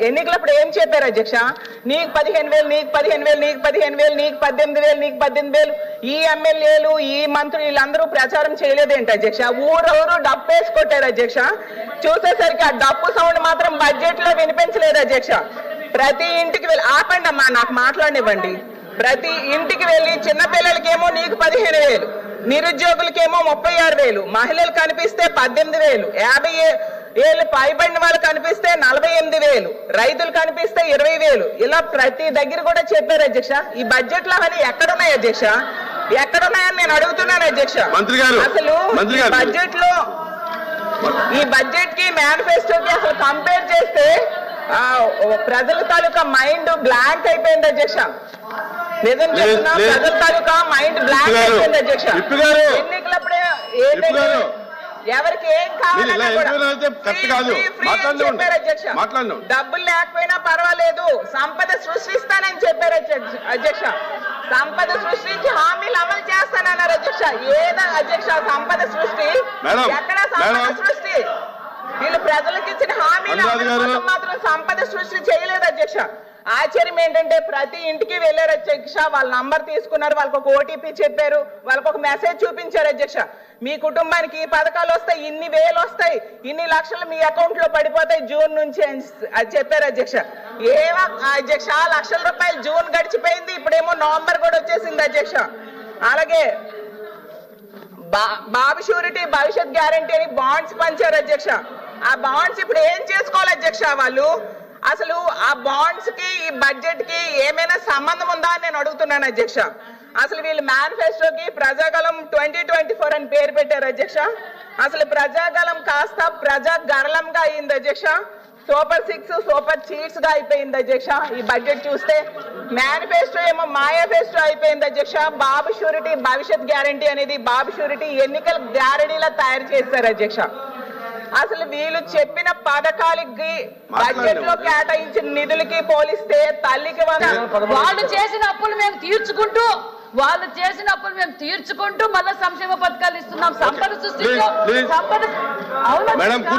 ఎన్నికలప్పుడు ఏం చెప్పారు అధ్యక్ష? నీకు 15,000, నీకు 15,000, నీకు 15,000, నీకు 18,000, నీకు 18,000. ఈ ఎమ్మెల్యేలు ఈ మంత్రులు వీళ్ళందరూ ప్రచారం చేయలేదేంటి అధ్యక్ష? ఊరూరు డప్పు వేసి కొట్టారు అధ్యక్ష. చూసేసరికి ఆ డప్పు సౌండ్ మాత్రం బడ్జెట్ లో వినిపించలేదు అధ్యక్ష. ప్రతి ఇంటికి వెళ్ళి ఆపండి అమ్మా, నాకు మాట్లాడనివ్వండి. ప్రతి ఇంటికి వెళ్ళి చిన్నపిల్లలకేమో నీకు 15,000, నిరుద్యోగులకేమో 36,000, మహిళలు కనిపిస్తే 18,000, 50 ఏళ్ళు పైబడిన వాళ్ళు కనిపిస్తే 48,000, రైతులు కనిపిస్తే 20,000. ఇలా ప్రతి దగ్గర కూడా చెప్పారు అధ్యక్ష. ఈ బడ్జెట్ లో అని ఎక్కడున్నాయి అధ్యక్ష? ఎక్కడున్నాయని నేను అడుగుతున్నాను అధ్యక్ష. అసలు ఈ బడ్జెట్ కి మేనిఫెస్టోకి అసలు కంపేర్ చేస్తే ప్రజల తాలూకా మైండ్ బ్లాంక్ అయిపోయింది అధ్యక్ష. నిజం చెప్తున్నా, ప్రజల తాలూకా మైండ్ బ్లాంక్ అయిపోయింది అధ్యక్ష. ఎన్నికలప్పుడే ఏంటంటే ఎవరికి ఏం కావాలన్నా చెప్పారు అధ్యక్ష. డబ్బులు లేకపోయినా పర్వాలేదు, సంపద సృష్టిస్తానని చెప్పారు అధ్యక్ష. సంపద సృష్టించి హామీలు అమలు చేస్తానన్నారు అధ్యక్ష. ఏదో అధ్యక్ష సంపద సృష్టి? ఎక్కడ సంపద సృష్టి? వీళ్ళు ప్రజలకు ఇచ్చిన హామీలు మాత్రం సంపద సృష్టి చేయలేదు అధ్యక్ష. ఆశ్చర్యం ఏంటంటే ప్రతి ఇంటికి వెళ్ళారు అధ్యక్ష, వాళ్ళ నంబర్ తీసుకున్నారు, వాళ్ళకి ఒక ఓటీపీ చెప్పారు, వాళ్ళకి ఒక మెసేజ్ చూపించారు అధ్యక్ష. మీ కుటుంబానికి ఈ పథకాలు వస్తాయి, ఇన్ని వేలు వస్తాయి, ఇన్ని లక్షలు మీ అకౌంట్ లో పడిపోతాయి జూన్ నుంచి అని చెప్పారు అధ్యక్ష. ఏమో అధ్యక్ష, లక్షల రూపాయలు జూన్ గడిచిపోయింది, ఇప్పుడేమో నవంబర్ కూడా వచ్చేసింది అధ్యక్ష. అలాగే బాబు షూరిటీ భవిష్యత్ గ్యారంటీ అని బాండ్స్ పంచారు అధ్యక్ష. ఆ బాండ్స్ ఇప్పుడు ఏం చేసుకోవాలి అధ్యక్ష? వాళ్ళు అసలు ఆ బాండ్స్ కి ఈ బడ్జెట్ కి ఏమైనా సంబంధం ఉందా అని నేను అడుగుతున్నాను అధ్యక్ష. అసలు వీళ్ళు మేనిఫెస్టోకి ప్రజాగలం 2024 అని పేరు పెట్టారు అధ్యక్ష. అసలు ప్రజాగలం కాస్త ప్రజాగరళంగా అయింది అధ్యక్ష. సూపర్ 6 సూపర్ చీట్స్ గా అయిపోయింది అధ్యక్ష. ఈ బడ్జెట్ చూస్తే మేనిఫెస్టో ఏమో మాయాఫెస్టో అయిపోయింది అధ్యక్ష. బాబు షూరిటీ భవిష్యత్ గ్యారంటీ అనేది బాబు షూరిటీ ఎన్నికల గ్యారంటీలా తయారు చేస్తారు అధ్యక్ష. అసలు వీళ్ళు చెప్పిన పథకాలకి బడ్జెట్ లో కేటాయించిన నిధులకి పోలిస్తే తల్లికి వాళ్ళు చేసిన అప్పులు మేము తీర్చుకుంటూ మళ్ళీ సంక్షేమ పథకాలు ఇస్తున్నాం. సంపద సృష్టిలో సంపద అవును.